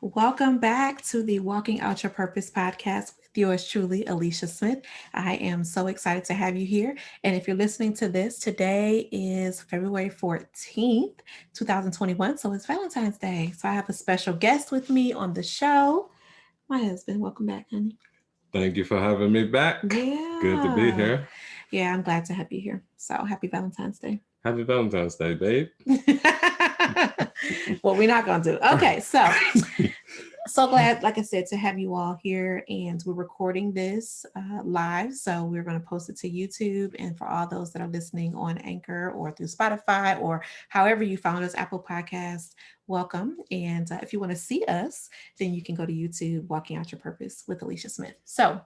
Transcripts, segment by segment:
Welcome back to the Walking Out Your Purpose podcast with yours truly, Alicia Smith. I am so excited to have you here. And if you're listening to this, today is February 14th, 2021. So it's Valentine's Day. So I have a special guest with me on the show. My husband. Welcome back, honey. Thank you for having me back. Good to be Yeah. here. Yeah, I'm glad to have you here. So happy Valentine's Day. Happy Valentine's Day, babe. What we're not going to do. Okay, so glad, like I said, to have you all here. And we're recording this live. So we're going to post it to YouTube. And for all those that are listening on Anchor or through Spotify or however you found us, Apple Podcasts, welcome. And if you want to see us, then you can go to YouTube, Walking Out Your Purpose with Alicia Smith. So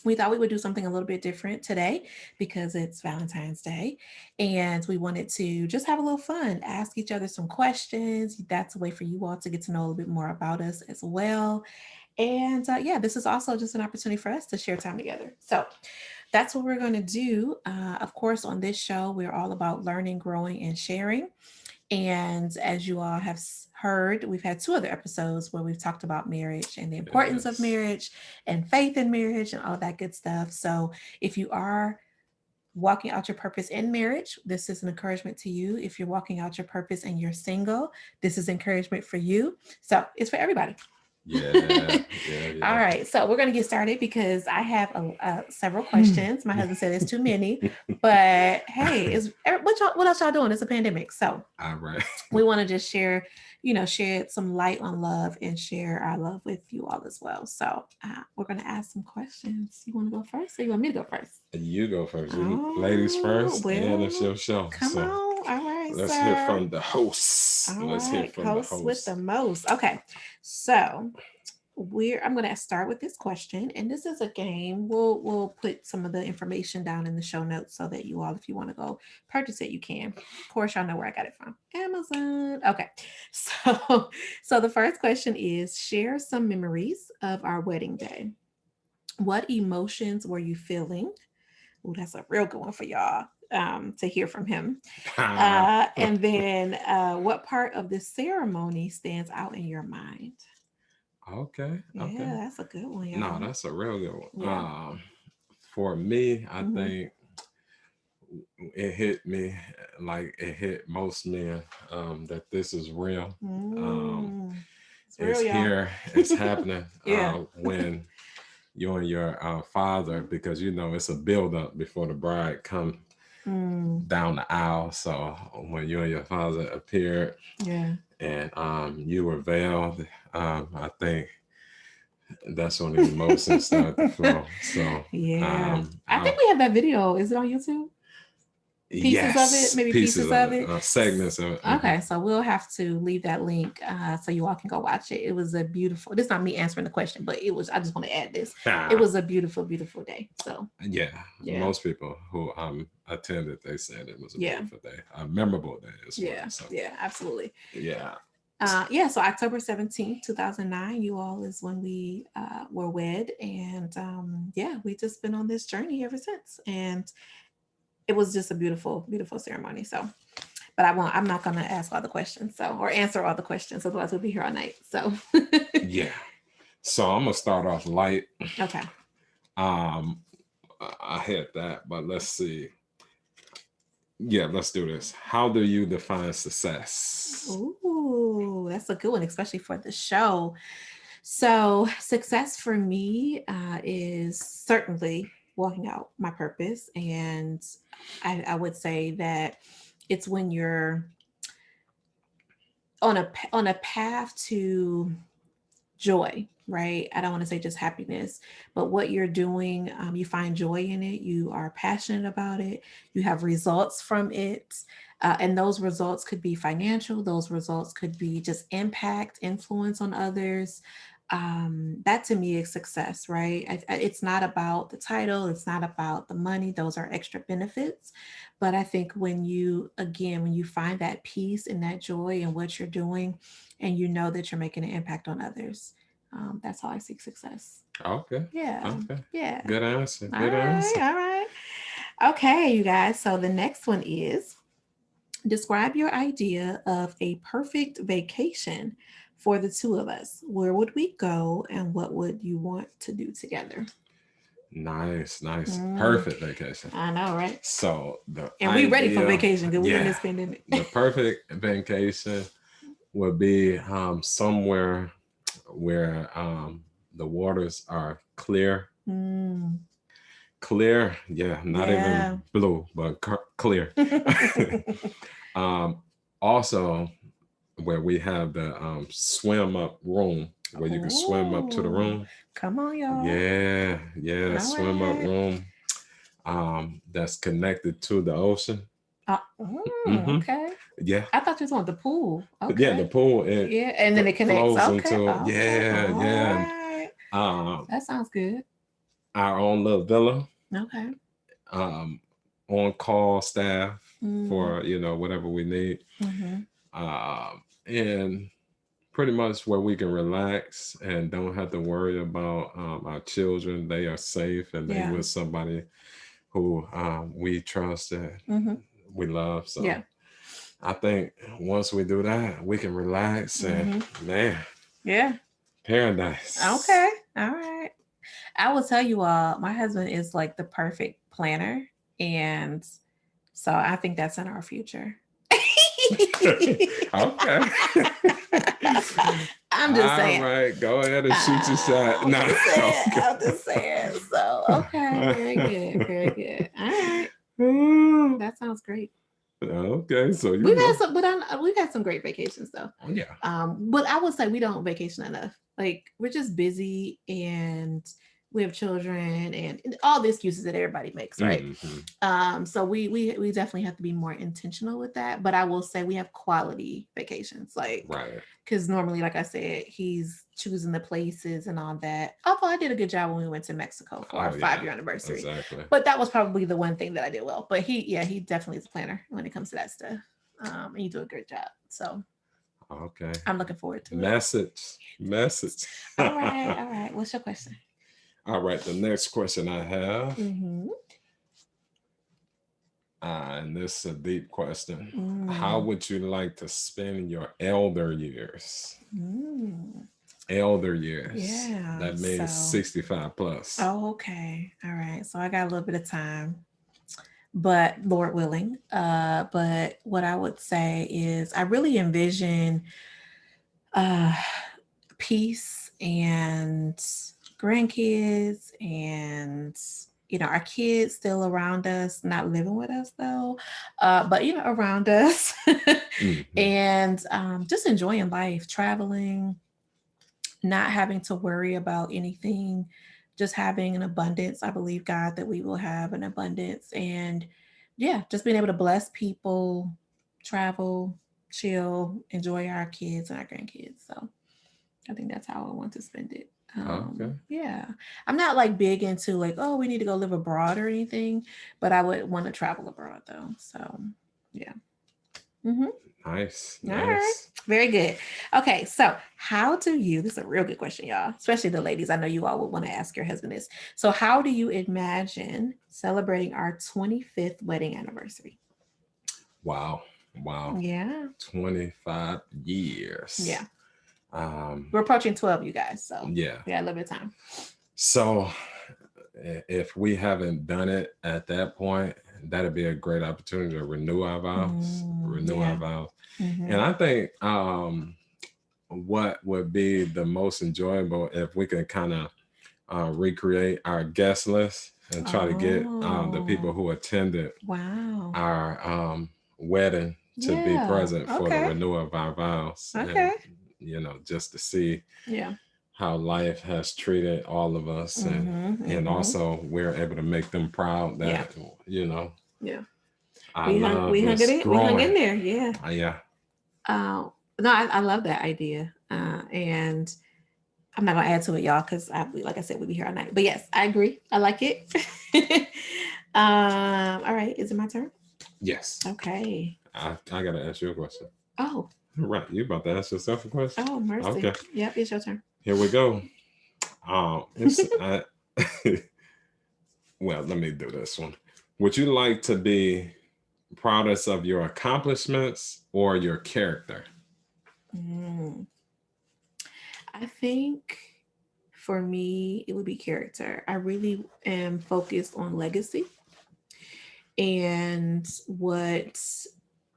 we thought we would do something a little bit different today because it's Valentine's Day and we wanted to just have a little fun, ask each other some questions. That's a way for you all to get to know a little bit more about us as well. And yeah, this is also just an opportunity for us to share time together. So that's what we're going to do. Of course, on this show, we're all about learning, growing, and sharing. And as you all have heard, we've had two other episodes where we've talked about marriage and the importance of Yes. marriage and faith in marriage and all that good stuff. So if you are walking out your purpose in marriage, this is an encouragement to you. If you're walking out your purpose and you're single, this is encouragement for you. So it's for everybody. Yeah. Yeah. All Yeah. right, so we're going to get started because I have several questions. My husband said it's too many, but hey, what else y'all doing? It's a pandemic, so All right. we want to just share, share some light on love and share our love with you all as well. So we're going to ask some questions. You want to go first, or you want me to go first? You go first. You ladies Oh first, and it's well, your show. come So on. All right, let's hear sir. from the host. All Let's hear right, from the host with the host. most. Okay, so I'm going to start with this question, and this is a game. We'll put some of the information down in the show notes so that you all, if you want to go purchase it, you can. Of course, y'all know where I got it from, Amazon. Okay, so the first question is: share some memories of our wedding day. What emotions were you feeling? Oh, that's a real good one for y'all to hear from him. And then, what part of the ceremony stands out in your mind? Okay. Okay. Yeah, that's a good one, No, y'all. that's a real good one. Yeah. For me, I Hmm. think it hit me like it hit most men that this is real. Um, Mm. It's real, it's y'all. here. It's happening Yeah. when you and your father, because you know it's a build up before the bride come Mm. down the aisle. So when you and your father appeared Yeah. and you were veiled, I think that's when the emotions started to flow. So Yeah. um, I I, think we have that video. Is it on YouTube? Pieces of it, yes, maybe pieces pieces of of it, it. segments of it. Okay, so we'll have to leave that link so you all can go watch it. It was a beautiful. This is not me answering the question, but it was. I just want to add this. It was a beautiful, beautiful day. So Yeah, yeah, most people who attended, they said it was a yeah, beautiful day, a memorable day as well. yeah, So yeah, absolutely. yeah, Yeah, so October 17th, 2009, you all is when we were wed. And yeah, we just been on this journey ever since. And it was just a beautiful, beautiful ceremony. So, but I'm not going to ask all the questions. So, or answer all the questions. Otherwise, we'll be here all night. So, yeah. So I'm gonna start off light. okay. Um, I hit that, but let's see. Yeah, let's do this. How do you define success? Ooh, that's a good one, especially for the show. So, success for me is certainly walking out my purpose. And I would say that it's when you're on a path to joy, right? I don't want to say just happiness, but what you're doing, you find joy in it, you are passionate about it, you have results from it. And those results could be financial, those results could be just impact, influence on others. That to me is success, right? It's not about the title, it's not about the money, those are extra benefits. But I think when you find that peace and that joy in what you're doing, and you know that you're making an impact on others. That's how I seek success. Okay, Yeah. okay. Yeah. Good answer. All Good right. answer. All right. Okay, you guys. So the next one is describe your idea of a perfect vacation for the two of us, where would we go and what would you want to do together? Nice, nice. Mm, Perfect vacation. I know, right? So the And we ready for idea, vacation because we in yeah, this pandemic. the perfect vacation would be somewhere where the waters are clear. Mm, Clear, yeah, not even yeah. blue, but clear. um, Also, where we have the swim up room where you can swim up to the Oh, room. come on, y'all. Yeah, yeah, the All swim up right. room that's connected to the ocean. Hmm. Okay. Yeah, I thought you was on the pool. yeah, the Okay. pool it Yeah, and then it connects. flows Okay. into, Okay. yeah, All yeah, and right. um, That sounds good. our own little villa, Okay. um, on call staff Mm, for whatever we need, mm-hmm. and pretty much where we can relax and don't have to worry about our children. They are safe and they Yeah. with somebody who we trust and Mm-hmm. we love. So Yeah. I think once we do that, we can relax and Mm-hmm. man, Yeah. paradise. Okay. All right. I will tell you all, my husband is like the perfect planner. And so I think that's in our future. Okay. I'm just All saying. right, go ahead and shoot your shot. I'm No, just saying. okay. I'm just saying. So okay, very good, very good. All right, that sounds great. Okay, so We've had some, but we've had some great vacations though. oh, yeah. But I would say we don't vacation enough. Like we're just busy and we have children and all the excuses that everybody makes, right? Hmm. So we definitely have to be more intentional with that. But I will say we have quality vacations, like Right. because normally, like I said, he's choosing the places and all that. Although I did a good job when we went to Mexico for our Oh yeah, 5-year anniversary. exactly. But that was probably the one thing that I did well. But he definitely is a planner when it comes to that stuff. And you do a great job. So Okay. I'm looking forward to it. Message. All right, all right. What's your question? All right, the next question I have, Mm-hmm. and this is a deep question. How Mm. would you like to spend your elder years? Mm. Elder years. Yeah. That So, means 65 plus. oh, okay. All right. So I got a little bit of time, but Lord willing. But what I would say is I really envision uh peace and grandkids and our kids still around us, not living with us though, but around us. Hmm. And just enjoying life, traveling, not having to worry about anything, just having an abundance. I believe, God, that we will have an abundance. And yeah, just being able to bless people, travel, chill, enjoy our kids and our grandkids. So I think that's how I want to spend it. Okay. Yeah, I'm not like big into like, oh, we need to go live abroad or anything, but I would want to travel abroad though. So yeah. Mm-hmm. Nice. All right. Nice. Very good. Okay. So, how do you, this is a real good question, y'all, especially the ladies. I know you all would want to ask your husband this. So, how do you imagine celebrating our 25th wedding anniversary? Wow. Wow. Yeah. 25 years. Yeah. Um, We're approaching 12, you guys. So, yeah. we got a little bit of time. So if we haven't done it at that point, that'd be a great opportunity to renew our vows. Renew our Yeah. vows. Mm-hmm. And I think what would be the most enjoyable if we could kind of recreate our guest list and try to get the people Oh, who attended wow. our wedding to be Yeah. present for the Okay. renewal of our vows, and Okay. just to see Yeah. how life has treated all of us, Mm-hmm. and Mm-hmm. also we're able to make them proud Yeah. that you know Yeah. our love We hung it is in. We hung growing. in there. Yeah. Yeah. No, I love that idea. And I'm not gonna add to it, y'all, because like I said, we'll be here all night. But yes, I agree. I like it. All right, is it my turn? Yes. Okay. I gotta ask you a question. Oh, Right, you about to ask yourself a question? oh, mercy. Okay, Yep, it's your turn. here we go. It's well, let me do this one. Would you like to be proudest of your accomplishments or your character? Mm. I think for me, it would be character. I really am focused on legacy and what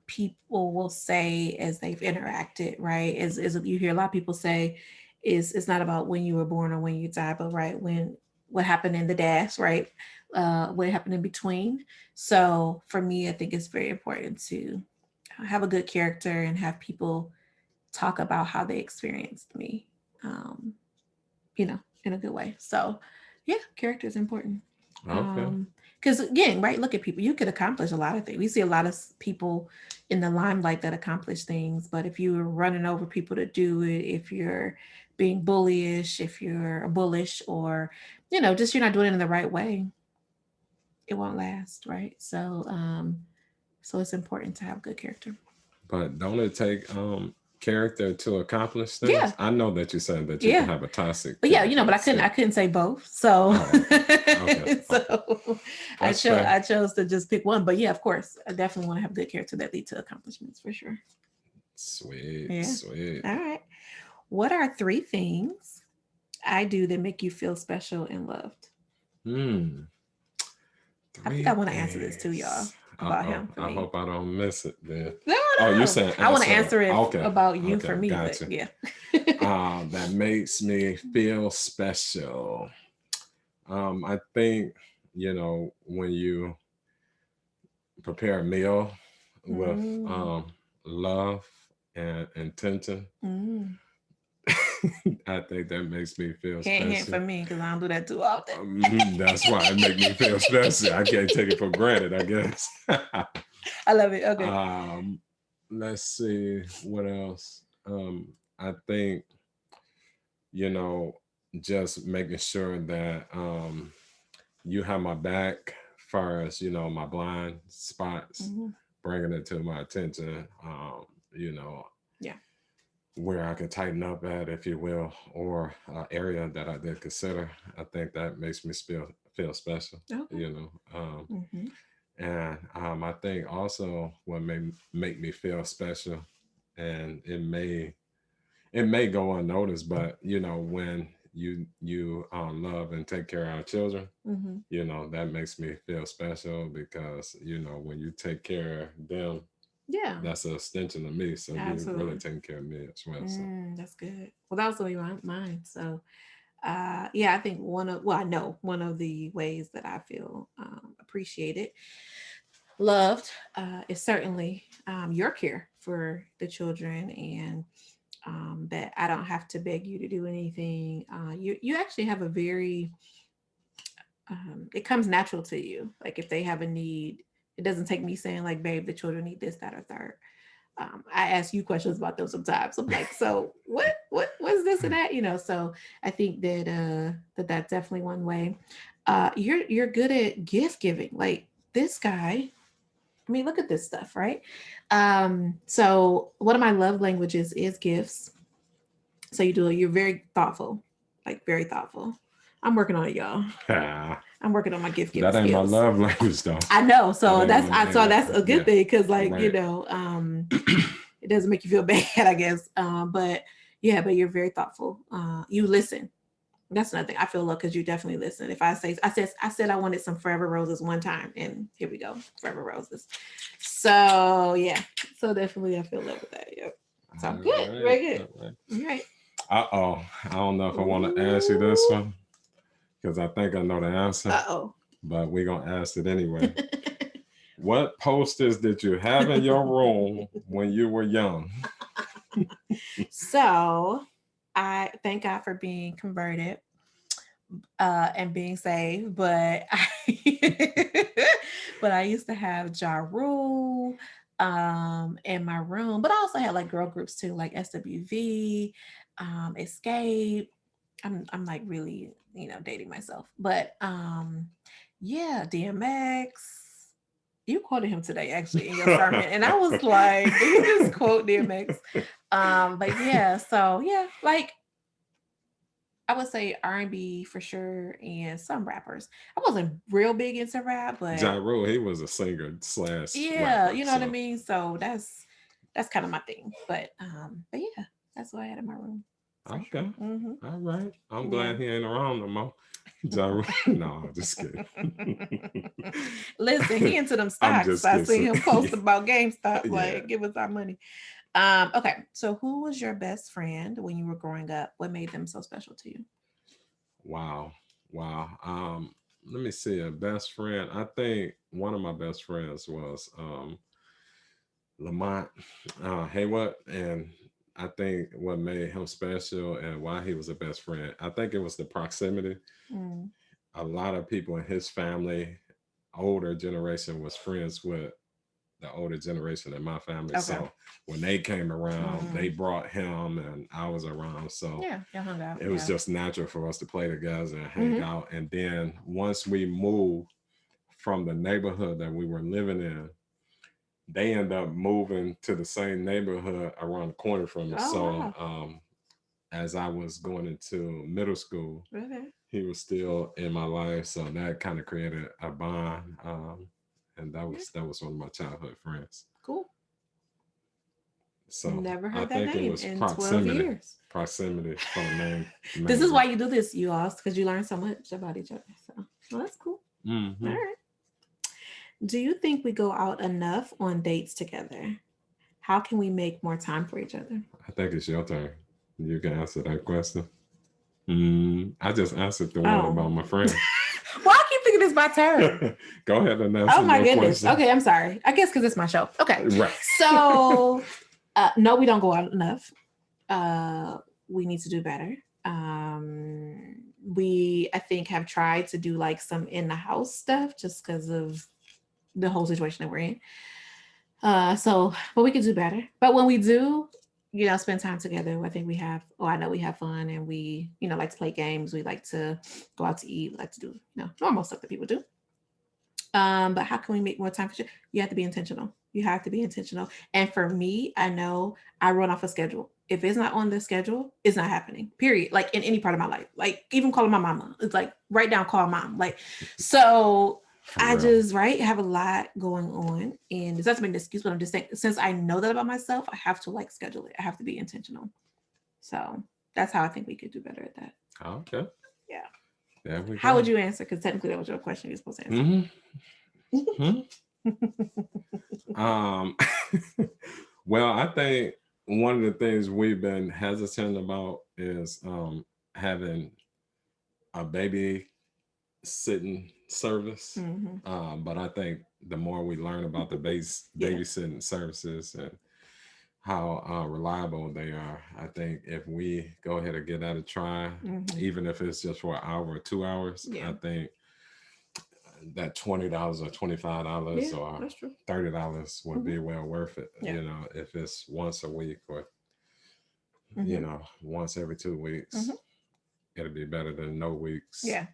people will say as they've interacted, right? As you hear a lot of people say, is it's not about when you were born or when you die, but right when what happened in the dash, right? What happened in between. So for me, I think it's very important to have a good character and have people talk about how they experienced me, um, in a good way. So yeah, character is important. Okay. Because again, right, look at people, you could accomplish a lot of things. We see a lot of people in the limelight that accomplish things, but if you're running over people to do it, if you're being bullyish, if you're bullish, or just you're not doing it in the right way, it won't last, right? So it's important to have good character. But don't it take character to accomplish Yeah, things? I know that you said that you can yeah. have a toxic But yeah, character but and I still. couldn't say both. So Oh, okay. Okay. Okay. so That's fair. I chose to just pick one. But yeah, of course, I definitely want to have good character that lead to accomplishments for sure. Sweet, Yeah. sweet. All right. What are three things I do that make you feel special and loved? Hmm. I think I Three want to answer this too, y'all, things. about Oh, him for I me. hope I don't miss it then. No, Oh, you no, no. saying I want to answer? answer it Okay. about you Okay. for me, but Gotcha. yeah. That makes me feel special. I think, when you prepare a meal with Mm, love and intention, mm. I think that makes me feel Can't hint special. for me because I don't do that too often. That's why it makes me feel special. I can't take it for granted, I guess. I love it. Okay. um, let's see what else. I think, you know, just making sure that you have my back far as, my blind spots, Hmm. bringing it to my attention, you know, Yeah. where I can tighten up at, if you will, or area that I did consider. I think that makes me feel special, Okay. you know. Hmm. And I think also what may make me feel special, and it may go unnoticed, but when you love and take care of our children, Hmm. that makes me feel special because when you take care of them, Yeah. that's an extension of me. So you're really Absolutely. taking care of me as well. So That's good. Well, that was really mine. So, yeah, I think I know one of the ways that I feel appreciated, loved, is certainly your care for the children, and that I don't have to beg you to do anything. You actually have a very it comes natural to you. Like if they have a need, it doesn't take me saying like, "Babe, the children need this, that, or third." I ask you questions about them sometimes. I'm like, "So what's this and that?" So I think that that's definitely one way. You're good at gift giving. Like this guy. I mean, look at this stuff, right? So one of my love languages is gifts. So you're very thoughtful, like very thoughtful. I'm working on it, y'all. ah, I'm working on my gift giving that ain't my skills. love language though. I know. That So ain't that's one. that's a good Yeah, thing because like, right. it doesn't make you feel bad, I guess. But yeah, but you're very thoughtful. You listen. That's another thing. I feel love because you definitely listen. If I said I wanted some forever roses one time, and here we go, forever roses. So yeah. So definitely I feel love with that. Yep. So All good. right. Very good. All right. All right. Uh-oh. I don't know if I want to ask you this Ooh. one because I think I know the answer, Uh-oh. but we're going to ask it anyway. What posters did you have in your room when you were young? So I thank God for being converted and being saved, but but I used to have Ja Rule in my room, but I also had like girl groups too, like SWV, Escape. I'm like really, dating myself. But yeah, DMX. You quoted him today actually in your sermon. And I was like, did you just quote DMX? But yeah, so yeah, like I would say R&B for sure, and some rappers. I wasn't real big into rap, Ja but Rule, he was a singer slash yeah, rapper. you know what I So, mean. So that's kind of my thing. But yeah, that's what I had in my room. For sure. Okay. Mm-hmm. All right. I'm Yeah. glad he ain't around no more. No, just kidding. Listen, he into them I'm stocks. just I see kidding. him post about GameStop, Yeah. like, give us our money. Okay. So who was your best friend when you were growing up? What made them so special to you? Wow. Wow. Let me see. A best friend. I think one of my best friends was Lamont Hayward, and I think what made him special and why he was a best friend, I think it was the proximity. Mm. A lot of people in his family, older generation, was friends with the older generation in my family. Okay. So when they came around, they Mm. brought him, and I was around. So Yeah, y'all hung out. it was Yeah. just natural for us to play together and hang Hmm. out. And then once we moved from the neighborhood that we were living in, they end up moving to the same neighborhood around the corner from us. Oh So wow. as I was going into middle school, Okay. he was still in my life. So that kind of created a bond. And Yeah. that was one of my childhood friends. Cool. So Never I heard that think it name was in 12 proximity. years. Proximity for the This main is reason. why you do this, you all, because you learn so much about each other. So, well, that's cool. All Hmm. right. Do you think we go out enough on dates together? How can we make more time for each other? I think it's your turn. You can answer that question. I just answered the one Oh. about my friend. Well, I keep thinking it's my turn. Go ahead and Oh answer my your goodness. question. Okay, I'm sorry. I guess because it's my show. Okay. Right. So, no, we don't go out enough. Uh, we need to do better. We, I think, have tried to do like some in the house stuff just because of the whole situation that we're in. But we can do better. But when we do, spend time together, I think we have, oh, I know we have fun and we, like to play games. We like to go out to eat. We like to do, normal stuff that people do. But how can we make more time for you? You have to be intentional. You have to be intentional. And for me, I know I run off a schedule. If it's not on the schedule, it's not happening. Period. Like in any part of my life. Like even calling my mama. It's like write down, call mom. Like so For I real. just have a lot going on. And it's not to make an excuse, but I'm just saying since I know that about myself, I have to like schedule it. I have to be intentional. So that's how I think we could do better at that. Okay. Yeah. There we How go. would you answer? Because technically that was your question you're supposed to answer. Hmm. Um, well, I think one of the things we've been hesitant about is having a baby sitting service. Hmm. But I think the more we learn about the Yeah. babysitting services and how reliable they are, I think if we go ahead and give that a try, Hmm. even if it's just for an hour or 2 hours, Yeah. I think that $20 or $25 Yeah, or that's true. $30 would Hmm. be well worth it. Yeah. If it's once a week or Hmm. once every 2 weeks, Hmm. it'll be better than no weeks Yeah.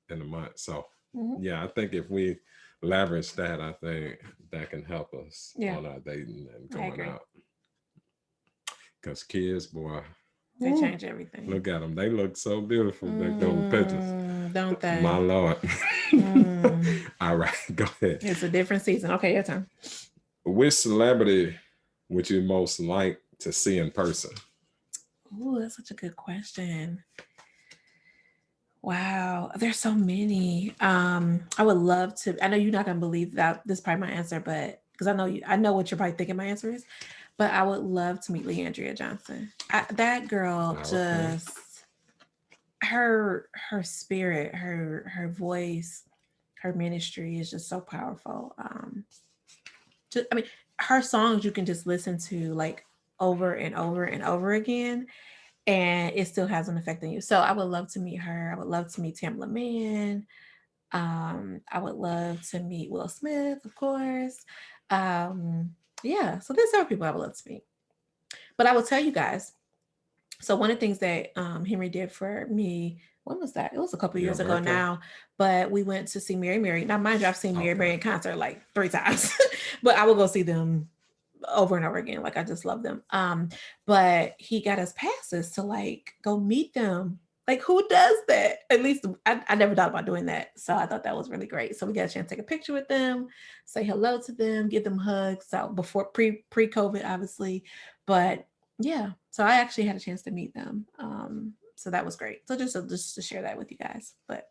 in a month. So Hmm. yeah, I think if we leverage that, I think that can help us Yeah. on our dating and I going agree. out. Because kids, boy, They whew, change everything. look at them. They look so beautiful back there on the pictures. Don't My they? Lord. Mm. All right, go ahead. It's a different season. Okay, your turn. Which celebrity would you most like to see in person? Oh, that's such a good question. Wow, there's so many. I would love to. I know you're not gonna believe that this is probably my answer, but because I know what you're probably thinking my answer is. But I would love to meet Leandria Johnson. That girl Okay. just her spirit, her voice, her ministry is just so powerful. I mean, her songs you can just listen to like over and over and over again, and it still has an effect on you. So I would love to meet her. I would love to meet Tamla Mann. I would love to meet Will Smith, of course. Um, yeah, so there's several people I would love to meet. But I will tell you guys. So one of the things that Henry did for me, when was that? It was a couple of Your years ago birthday? now. But we went to see Mary Mary. Now, mind you, I've seen Mary Okay. Mary in concert like 3 times, but I will go see them over and over again. Like I just love them. But he got us passes to like go meet them. Like who does that? At least I never thought about doing that. So I thought that was really great. So we got a chance to take a picture with them, say hello to them, give them hugs. So before pre COVID, obviously, but Yeah. So I actually had a chance to meet them. So that was great. So just to share that with you guys. But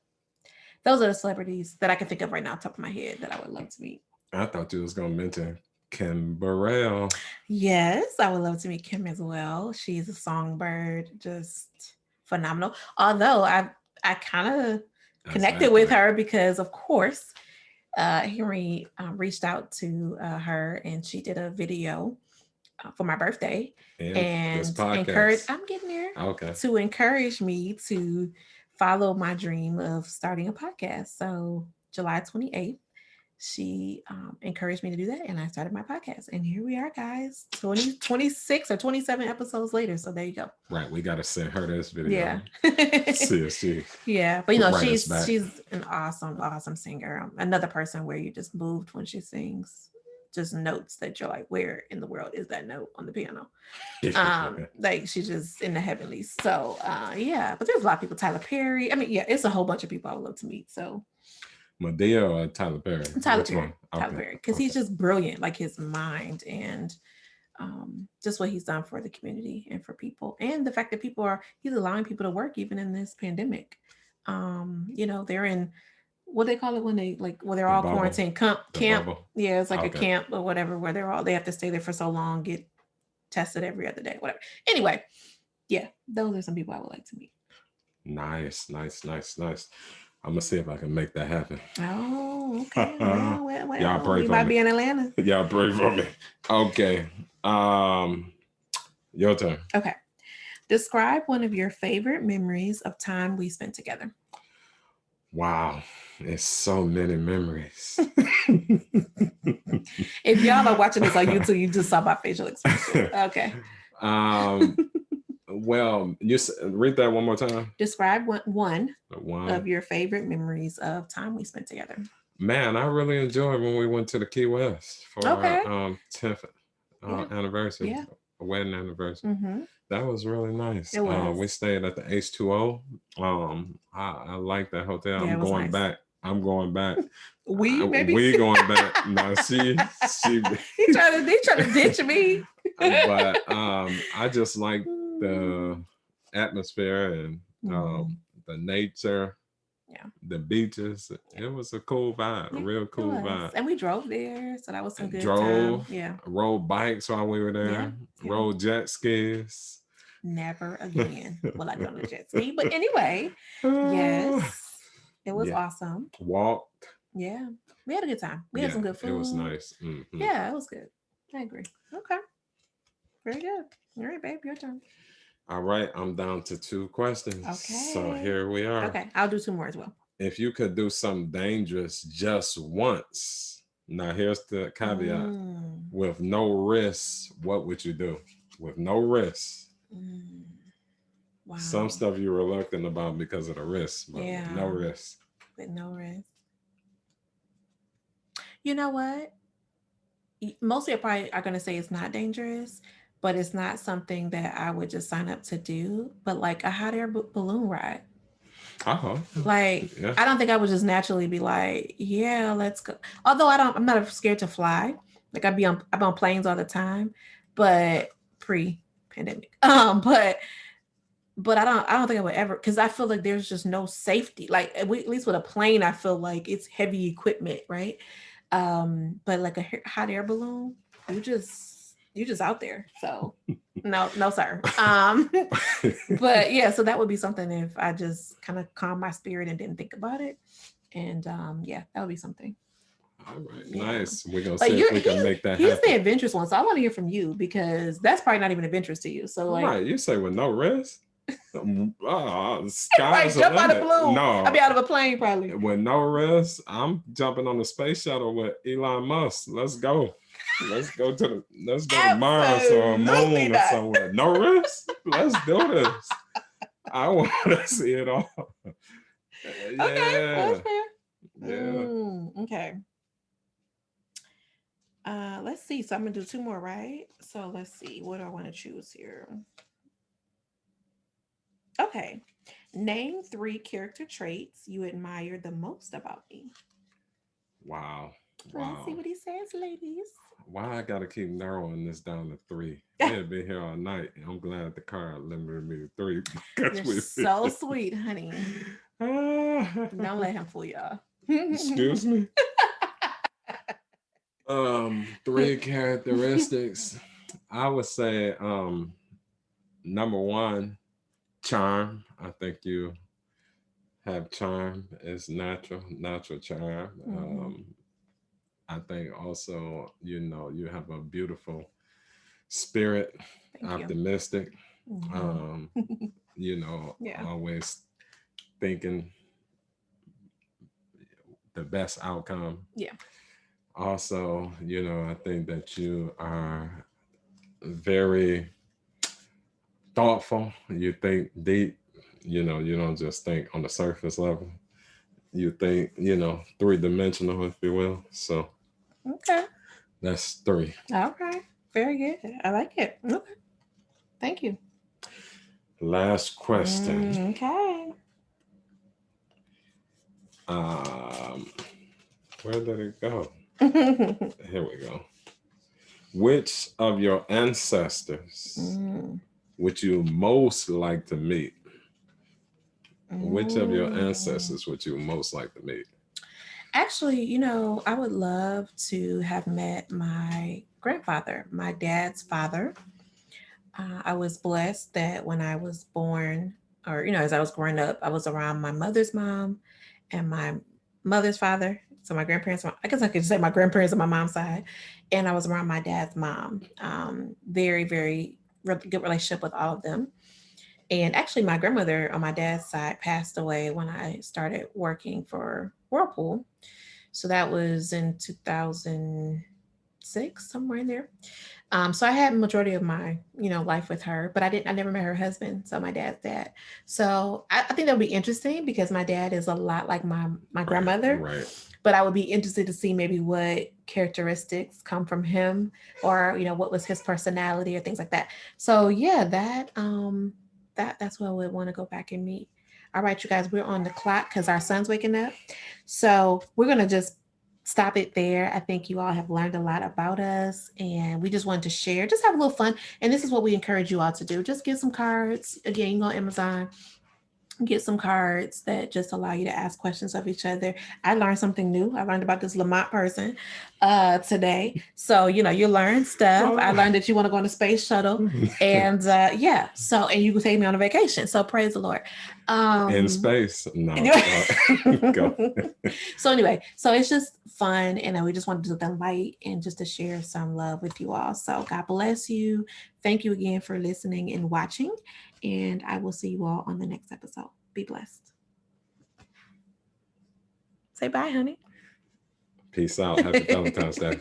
those are the celebrities that I can think of right now, top of my head, that I would love to meet. I thought you was gonna mention Kim Burrell. Yes, I would love to meet Kim as well. She's a songbird, just phenomenal. Although I kind of connected with Exactly. her because, of course, Henry reached out to her and she did a video for my birthday And this and encourage. podcast. I'm getting there Okay. to encourage me to follow my dream of starting a podcast. So July 28th, she encouraged me to do that, and I started my podcast. And here we are, guys, 26 or 27 episodes later. So there you go. Right. We gotta send her this video. Yeah. See if she Yeah, but write us back. she's an awesome singer. Another person where you just moved when she sings, just notes that you're like, where in the world is that note on the piano? Like she's just in the heavenlies. So yeah, but there's a lot of people. Tyler Perry. I mean, yeah, it's a whole bunch of people I would love to meet. So Madea or Tyler Perry? Tyler Which Perry. one? Tyler Perry, because he's just brilliant, like his mind and just what he's done for the community and for people, and the fact that he's allowing people to work even in this pandemic. They're in what they call it when they're all bubble. quarantined The camp. bubble. Yeah, it's like a camp or whatever where they have to stay there for so long, get tested every other day, whatever. Anyway, yeah, those are some people I would like to meet. Nice. I'm gonna see if I can make that happen. Oh, okay. Well, Y'all pray we for might me. be in Atlanta. Y'all pray for me. Okay. Your turn. Okay. Describe one of your favorite memories of time we spent together. Wow. It's so many memories. If y'all are watching this on YouTube, you just saw my facial expression. Okay. Well, you read that one more time. Describe one of your favorite memories of time we spent together. Man, I really enjoyed when we went to the Key West for our 10th anniversary, wedding anniversary. Mm-hmm. That was really nice. It was. We stayed at the H2O. I like that hotel. Yeah, I'm going back. I'm going back. We going back. No, she he trying to ditch me. But I just like the atmosphere and the nature. Yeah. The beaches. It was a cool vibe, a real cool vibe. And we drove there, so that was some good time. Yeah. Rode bikes while we were there. Yeah. Rode jet skis. Never again will I go on a jet ski. But anyway, yes, it was awesome. Walked. Yeah. We had a good time. We had some good food. It was nice. Mm-hmm. Yeah, it was good. I agree. Okay. Very good. All right, babe, your turn. All right, I'm down to 2 questions. Okay. So here we are. Okay, I'll do 2 more as well. If you could do something dangerous just once, now here's the caveat. With no risk, what would you do? With no risk. Wow. Some stuff you're reluctant about because of the risk, but with no risk. With no risk. You know what? Most people probably are going to say it's not dangerous, but it's not something that I would just sign up to do. But like a hot air balloon ride. Like I don't think I would just naturally be like, yeah, let's go. Although I'm not scared to fly. Like I'm on planes all the time, but pre-pandemic. But I don't think I would ever, because I feel like there's just no safety. Like at least with a plane, I feel like it's heavy equipment, right? But like a hot air balloon, you just out there. So no sir. But yeah, so that would be something if I just kind of calm my spirit and didn't think about it. And yeah, that would be something. All right, nice. We're gonna see if we can make that happen. He's the adventurous one, so I want to hear from you because that's probably not even adventurous to you. So like, right, you say with no risk. Right, jump out of a balloon. No, I'll be out of a plane probably. With no risk, I'm jumping on the space shuttle with Elon Musk. Let's go. Let's go to Mars or Moon or somewhere. No risk. Let's do this. I want to see it all. Yeah. Okay, that's fair. Yeah. Okay. Let's see. So I'm gonna do 2 more, right? So let's see. What do I want to choose here? Okay. Name 3 character traits you admire the most about me. Wow. Let's see Wow. what he says, ladies. Why I gotta keep narrowing this down to three? We've been here all night. I'm glad the car limited me to three because You're we. so sweet, honey. Don't let him fool y'all. Excuse me. Three characteristics. I would say number one, charm. I think you have charm. It's natural charm. Mhm. I think also, you have a beautiful spirit, Thank you. optimistic, Mhm. um, Yeah. always thinking the best outcome. Yeah. Also, I think that you are very thoughtful. You think deep. You don't just think on the surface level. You think, three-dimensional, if you will. So Okay. that's three. All right. Very good. I like it. Okay. Thank you. Last question. Okay. Um, where did it go? Here we go. Which of your ancestors Mm. would you most like to meet? Which of your Mm. ancestors would you most like to meet? Actually, I would love to have met my grandfather, my dad's father. I was blessed that when I was born, or as I was growing up, I was around my mother's mom and my mother's father. So my grandparents, I guess I could say my grandparents on my mom's side, and I was around my dad's mom. Very, very good relationship with all of them. And actually, my grandmother on my dad's side passed away when I started working for Whirlpool. So that was in 2006, somewhere in there. So I had majority of my, life with her, but I never met her husband. So my dad's dad. So I think that'll be interesting because my dad is a lot like my Right, grandmother, right. but I would be interested to see maybe what characteristics come from him, or what was his personality or things like that. So yeah, that's what I would want to go back and meet. All right, you guys, we're on the clock because our son's waking up. So we're gonna just stop it there. I think you all have learned a lot about us, and we just wanted to share, just have a little fun. And this is what we encourage you all to do. Just get some cards. Again, you can go on Amazon, get some cards that just allow you to ask questions of each other. I learned something new. I learned about this Lamont person today. So, you learn stuff. I learned that you want to go on a space shuttle. And yeah, so, and you can take me on a vacation. So praise the Lord. In Um, space? No. Go. so anyway, so it's just fun, and we just wanted to delight and just to share some love with you all. So God bless you. Thank you again for listening and watching, and I will see you all on the next episode. Be blessed. Say bye, honey. Peace out. Happy Valentine's Day.